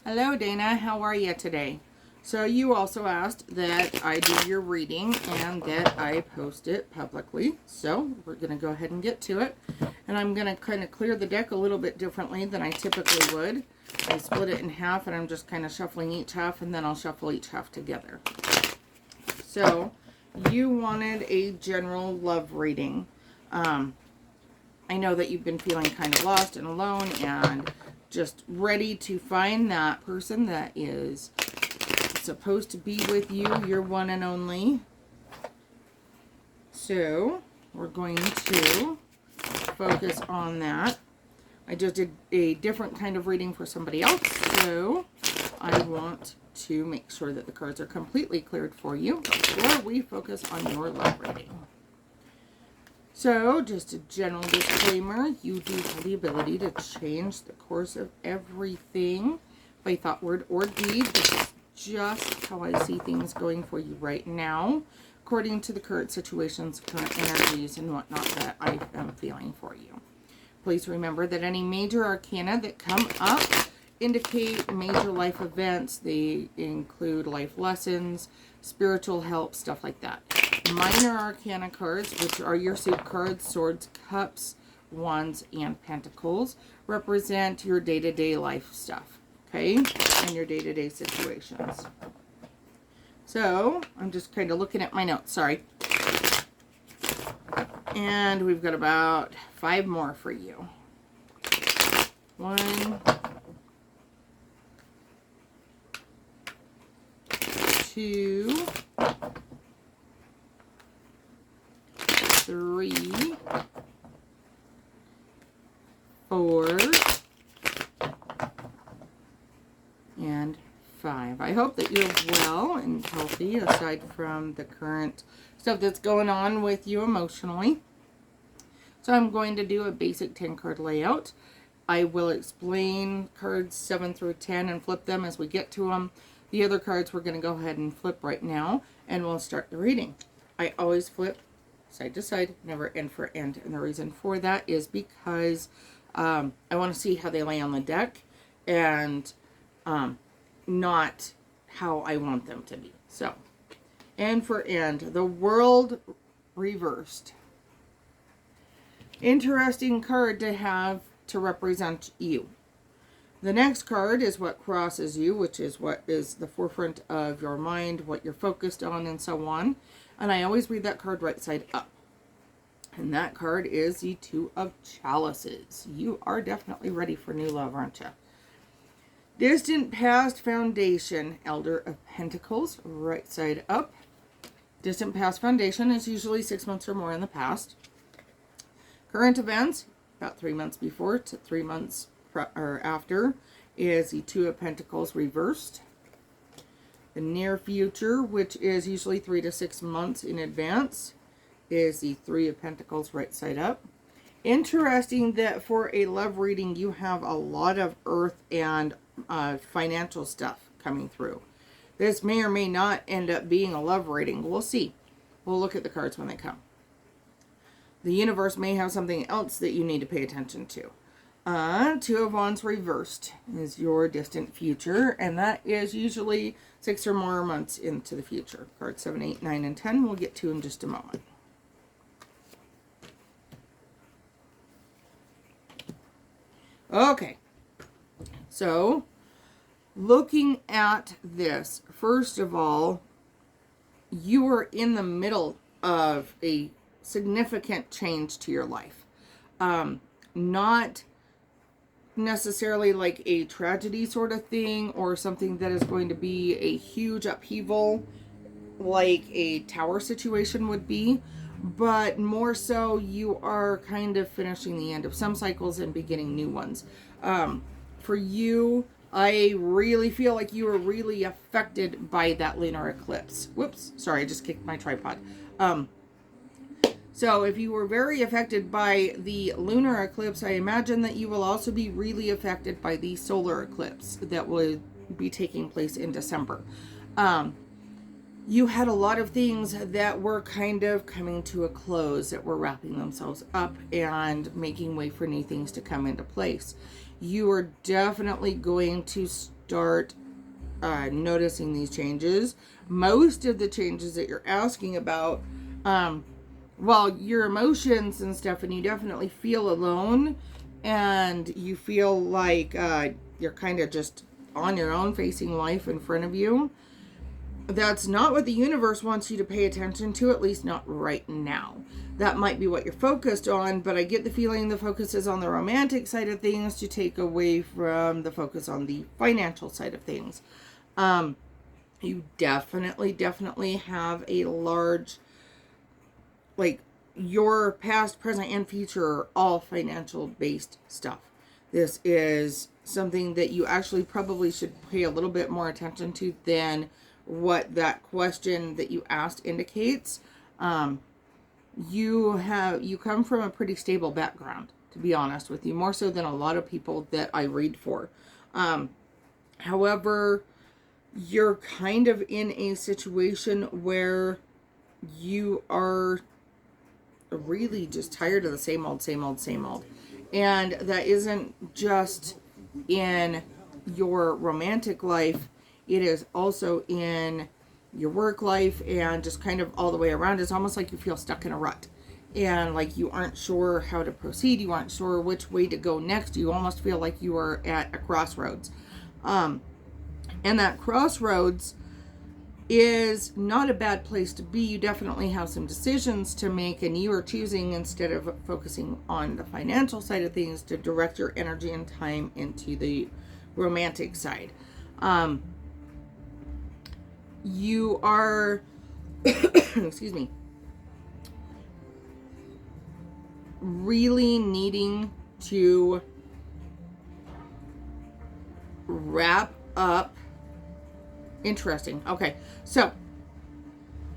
Hello, Dana. How are you today? So you also asked that I do your reading and that I post it publicly. So we're going to go ahead and get to it. And I'm going to kind of clear the deck a little bit differently than I typically would. I split it in half and I'm just kind of shuffling each half, and then I'll shuffle each half together. So you wanted a general love reading. I know that you've been feeling kind of lost and alone and just ready to find that person that is supposed to be with you, your one and only. So we're going to focus on that. I just did a different kind of reading for somebody else, so I want to make sure that the cards are completely cleared for you before we focus on your love reading. So, just a general disclaimer, you do have the ability to change the course of everything by thought, word, or deed. This is just how I see things going for you right now, according to the current situations, current energies, and whatnot that I am feeling for you. Please remember that any major arcana that come up indicate major life events. They include life lessons, spiritual help, stuff like that. Minor arcana cards, which are your suit cards, swords, cups, wands, and pentacles, represent your day-to-day life stuff, okay, and your day-to-day situations. So I'm just kind of looking at my notes, sorry. And we've got about 5 more for you. 1, 2, 3, 4, and 5. I hope that you're well and healthy, aside from the current stuff that's going on with you emotionally. So I'm going to do a basic 10 card layout. I will explain cards 7 through 10 and flip them as we get to them. The other cards we're going to go ahead and flip right now, and we'll start the reading. I always flip side to side, never end for end. And the reason for that is because I want to see how they lay on the deck and not how I want them to be. So, end for end. The World reversed. Interesting card to have to represent you. The next card is what crosses you, which is what is the forefront of your mind, what you're focused on, and so on. And I always read that card right side up. And that card is the 2 of Chalices. You are definitely ready for new love, aren't you? Distant past foundation, Elder of Pentacles, right side up. Distant past foundation is usually 6 months or more in the past. Current events, about 3 months before to 3 months or after, is the 2 of Pentacles reversed. The near future, which is usually 3 to 6 months in advance, is the 3 of Pentacles right side up. Interesting that for a love reading, you have a lot of earth and financial stuff coming through. This may or may not end up being a love reading. We'll see. We'll look at the cards when they come. The universe may have something else that you need to pay attention to. 2 of Wands reversed is your distant future, and that is usually 6 or more months into the future. Cards 7, 8, 9, and 10 we'll get to in just a moment. Okay, so looking at this, first of all, you are in the middle of a significant change to your life. Not necessarily like a tragedy sort of thing or something that is going to be a huge upheaval like a tower situation would be, but more so you are kind of finishing the end of some cycles and beginning new ones. For you, I really feel like you were really affected by that lunar eclipse. Whoops, sorry, I just kicked my tripod. So if you were very affected by the lunar eclipse, I imagine that you will also be really affected by the solar eclipse that will be taking place in December. You had a lot of things that were kind of coming to a close, that were wrapping themselves up and making way for new things to come into place. You are definitely going to start noticing these changes. Most of the changes that you're asking about, well, your emotions and stuff, and you definitely feel alone, and you feel like you're kind of just on your own facing life in front of you. That's not what the universe wants you to pay attention to, at least not right now. That might be what you're focused on, but I get the feeling the focus is on the romantic side of things to take away from the focus on the financial side of things. You definitely have a large, like, your past, present, and future are all financial based stuff. This is something that you actually probably should pay a little bit more attention to than what that question that you asked indicates. You come from a pretty stable background, to be honest with you, more so than a lot of people that I read for. However, you're kind of in a situation where you are really just tired of the same old. And that isn't just in your romantic life. It is also in your work life and just kind of all the way around. It's almost like you feel stuck in a rut and like you aren't sure how to proceed. You aren't sure which way to go next. You almost feel like you are at a crossroads. And that crossroads is not a bad place to be. You definitely have some decisions to make, and you are choosing, instead of focusing on the financial side of things, to direct your energy and time into the romantic side. You are, excuse me, really needing to wrap up. Interesting. Okay. So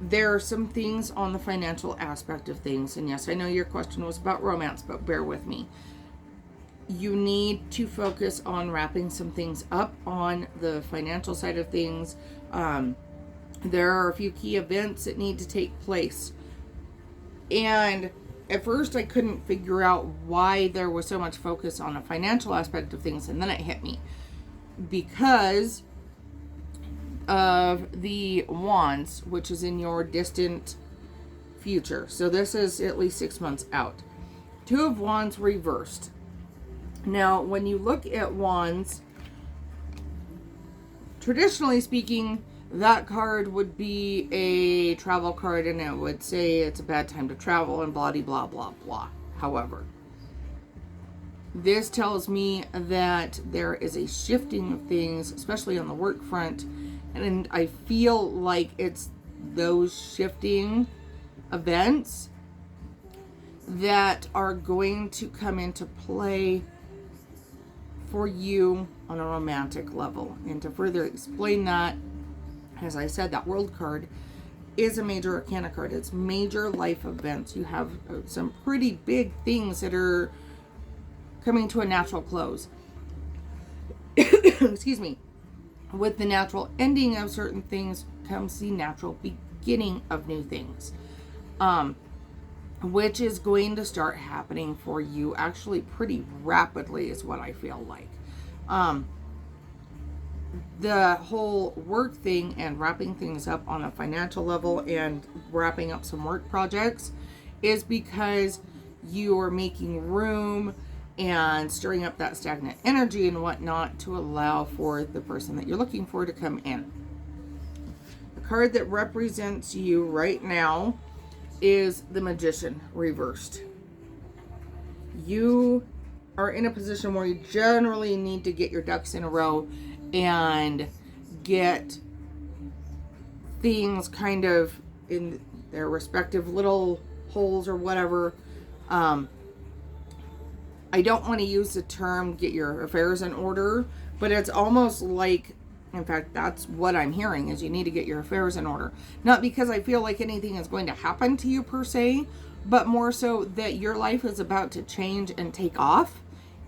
there are some things on the financial aspect of things. And yes, I know your question was about romance, but bear with me. You need to focus on wrapping some things up on the financial side of things. There are a few key events that need to take place. And at first I couldn't figure out why there was so much focus on the financial aspect of things. And then it hit me. Because of the Wands, which is in your distant future. So this is at least 6 months out. Two of Wands reversed. Now, when you look at Wands, traditionally speaking, that card would be a travel card, and it would say it's a bad time to travel and blah, blah, blah, blah. However, this tells me that there is a shifting of things, especially on the work front. And I feel like it's those shifting events that are going to come into play for you on a romantic level. And to further explain that, as I said, that World card is a major arcana card. It's major life events. You have some pretty big things that are coming to a natural close. Excuse me. With the natural ending of certain things comes the natural beginning of new things, which is going to start happening for you actually pretty rapidly, is what I feel like. The whole work thing and wrapping things up on a financial level and wrapping up some work projects is because you are making room and stirring up that stagnant energy and whatnot to allow for the person that you're looking for to come in. The card that represents you right now is the Magician reversed. You are in a position where you generally need to get your ducks in a row and get things kind of in their respective little holes or whatever. I don't want to use the term get your affairs in order, but it's almost like, in fact, that's what I'm hearing, is you need to get your affairs in order. Not because I feel like anything is going to happen to you per se, but more so that your life is about to change and take off.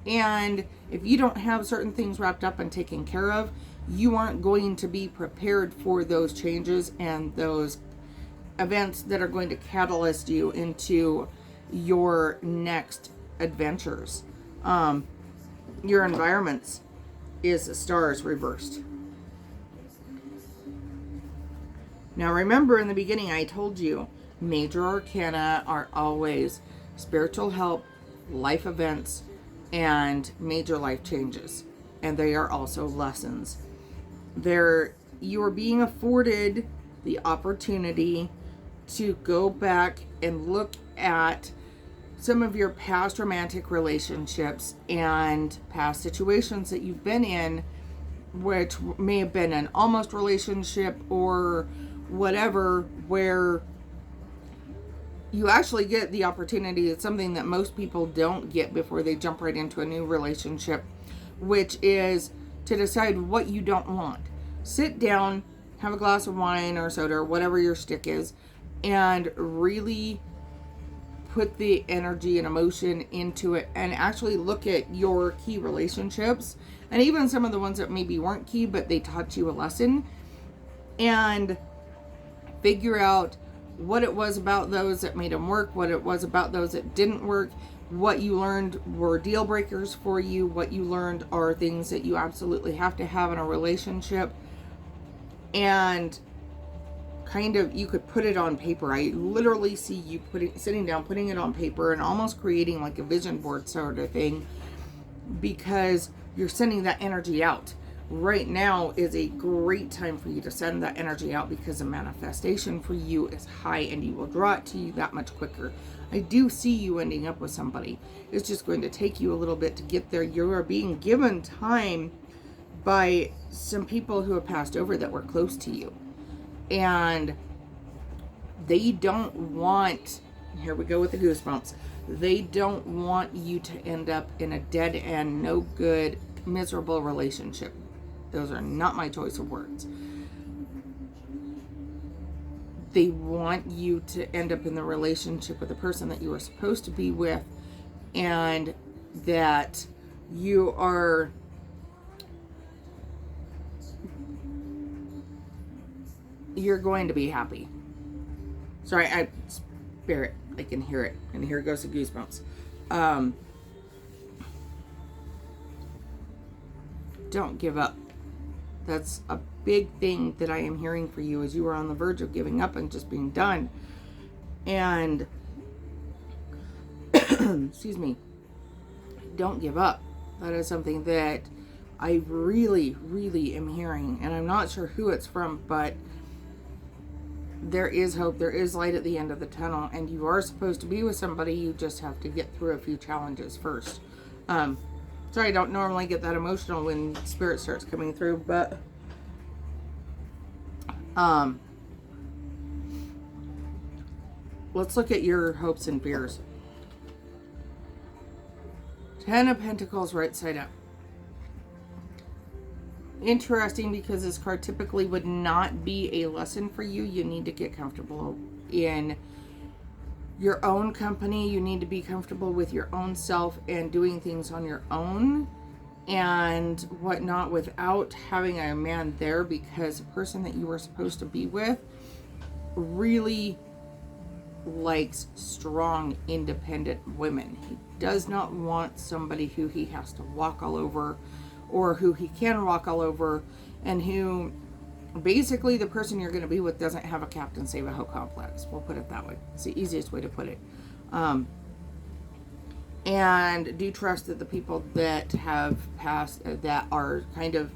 And if you don't have certain things wrapped up and taken care of, you aren't going to be prepared for those changes and those events that are going to catalyst you into your next adventures, your environments. is the stars reversed. Now remember, in the beginning I told you major arcana are always spiritual help, life events, and major life changes. And they are also lessons. You are being afforded the opportunity to go back and look at some of your past romantic relationships and past situations that you've been in, which may have been an almost relationship or whatever, where you actually get the opportunity. It's something that most people don't get before they jump right into a new relationship, which is to decide what you don't want. Sit down, have a glass of wine or soda or whatever your stick is, and really put the energy and emotion into it, and actually look at your key relationships, and even some of the ones that maybe weren't key but they taught you a lesson, and figure out what it was about those that made them work, what it was about those that didn't work, what you learned were deal breakers for you, what you learned are things that you absolutely have to have in a relationship. And kind of, you could put it on paper. I literally see you sitting down, putting it on paper, and almost creating like a vision board sort of thing, because you're sending that energy out. Right now is a great time for you to send that energy out, because the manifestation for you is high and you will draw it to you that much quicker. I do see you ending up with somebody. It's just going to take you a little bit to get there. You are being given time by some people who have passed over that were close to you. And they don't want, here we go with the goosebumps, they don't want you to end up in a dead end, no good, miserable relationship. Those are not my choice of words. They want you to end up in the relationship with the person that you were supposed to be with, and that you're going to be happy. Sorry, spirit, I can hear it. And here goes the goosebumps. Don't give up. That's a big thing that I am hearing for you, as you are on the verge of giving up and just being done. And excuse me, don't give up. That is something that I really, really am hearing, and I'm not sure who it's from, but there is hope. There is light at the end of the tunnel, and you are supposed to be with somebody. You just have to get through a few challenges first. Sorry, I don't normally get that emotional when spirit starts coming through, but let's look at your hopes and fears. 10 of Pentacles right side up. Interesting, because this card typically would not be a lesson for you. You need to get comfortable in your own company. You need to be comfortable with your own self and doing things on your own and whatnot, without having a man there, because the person that you were supposed to be with really likes strong, independent women. He does not want somebody who he has to walk all over, or who he can walk all over, and who basically, the person you're going to be with doesn't have a Captain Save-A-Ho complex. We'll put it that way. It's the easiest way to put it. And do trust that the people that have passed, that are kind of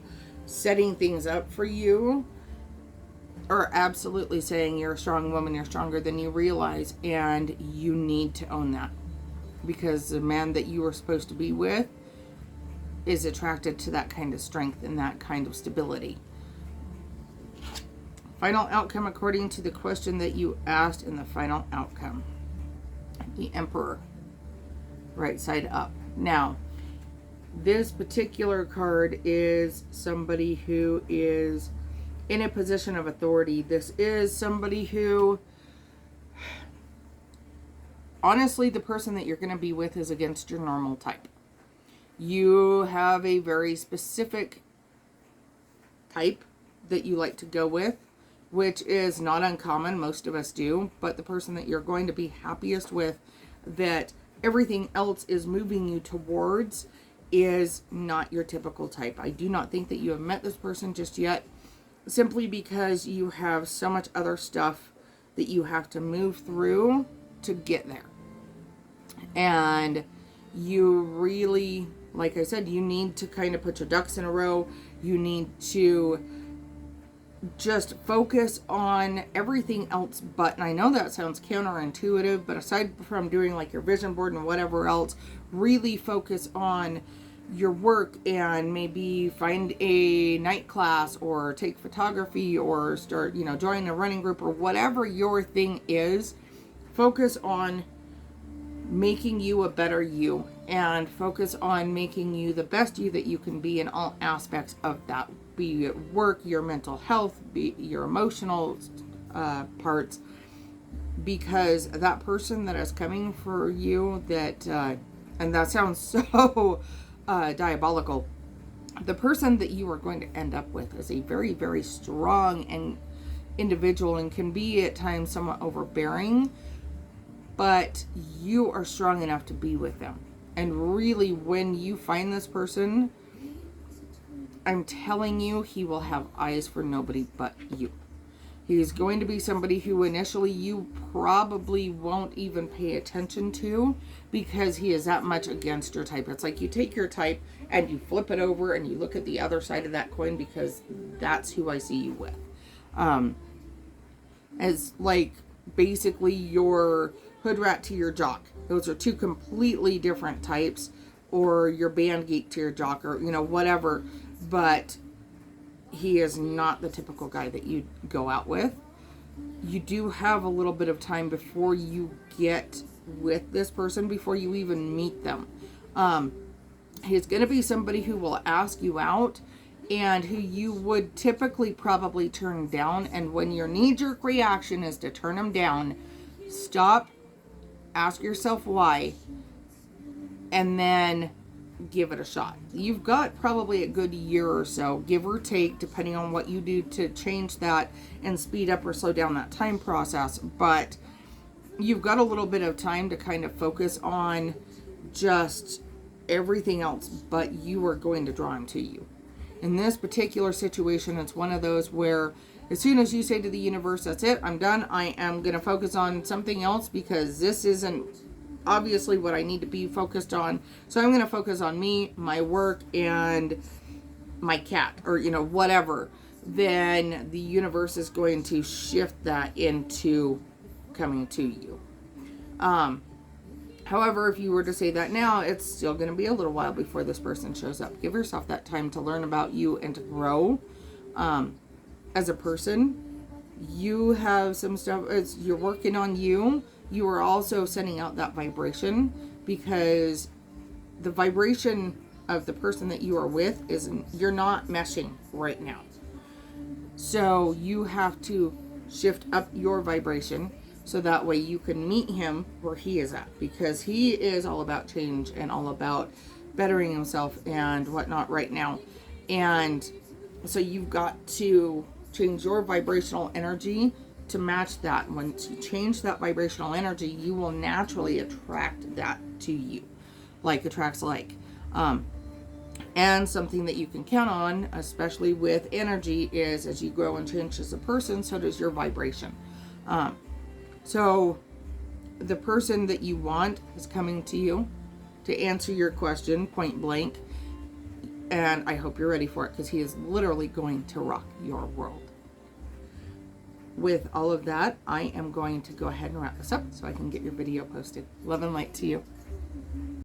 setting things up for you, are absolutely saying you're a strong woman, you're stronger than you realize, and you need to own that. Because the man that you were supposed to be with is attracted to that kind of strength and that kind of stability. Final outcome according to the question that you asked in the final outcome. The Emperor. Right side up. Now, this particular card is somebody who is in a position of authority. This is somebody who, honestly, the person that you're going to be with is against your normal type. You have a very specific type that you like to go with, which is not uncommon. Most of us do. But the person that you're going to be happiest with, that everything else is moving you towards, is not your typical type. I do not think that you have met this person just yet, simply because you have so much other stuff that you have to move through to get there. And you really, like I said, you need to kind of put your ducks in a row. You need to just focus on everything else but, and I know that sounds counterintuitive, but aside from doing like your vision board and whatever else, really focus on your work and maybe find a night class or take photography or start, join a running group or whatever your thing is. Focus on making you a better you, and focus on making you the best you that you can be in all aspects of that, be it work, your mental health, be your emotional parts, because that person that is coming for you, that and that sounds so diabolical, the person that you are going to end up with is a very, very strong and individual, and can be at times somewhat overbearing, but you are strong enough to be with them. And really, when you find this person, I'm telling you, he will have eyes for nobody but you. He's going to be somebody who initially you probably won't even pay attention to, because he is that much against your type. It's like you take your type and you flip it over and you look at the other side of that coin, because that's who I see you with. As like basically your hood rat to your jock. Those are two completely different types, or your band geek to your jock, or whatever. But he is not the typical guy that you go out with. You do have a little bit of time before you get with this person, before you even meet them. He's going to be somebody who will ask you out, and who you would typically probably turn down. And when your knee-jerk reaction is to turn him down, stop, ask yourself why, and then give it a shot. You've got probably a good year or so, give or take, depending on what you do to change that and speed up or slow down that time process. But you've got a little bit of time to kind of focus on just everything else, but you are going to draw him to you. In this particular situation, it's one of those where as soon as you say to the universe, that's it, I'm done, I am going to focus on something else, because this isn't obviously what I need to be focused on. So I'm going to focus on me, my work, and my cat, or, whatever. Then the universe is going to shift that into coming to you. However, if you were to say that now, it's still going to be a little while before this person shows up. Give yourself that time to learn about you and to grow. As a person, you have some stuff, as you're working on you, you are also sending out that vibration, because the vibration of the person that you are with you're not meshing right now. So you have to shift up your vibration, so that way you can meet him where he is at, because he is all about change and all about bettering himself and whatnot right now. And so you've got to change your vibrational energy to match that. Once you change that vibrational energy, you will naturally attract that to you. Like attracts like. And something that you can count on, especially with energy, is as you grow and change as a person, so does your vibration. So the person that you want is coming to you to answer your question point blank. And I hope you're ready for it, because he is literally going to rock your world. With all of that, I am going to go ahead and wrap this up so I can get your video posted. Love and light to you.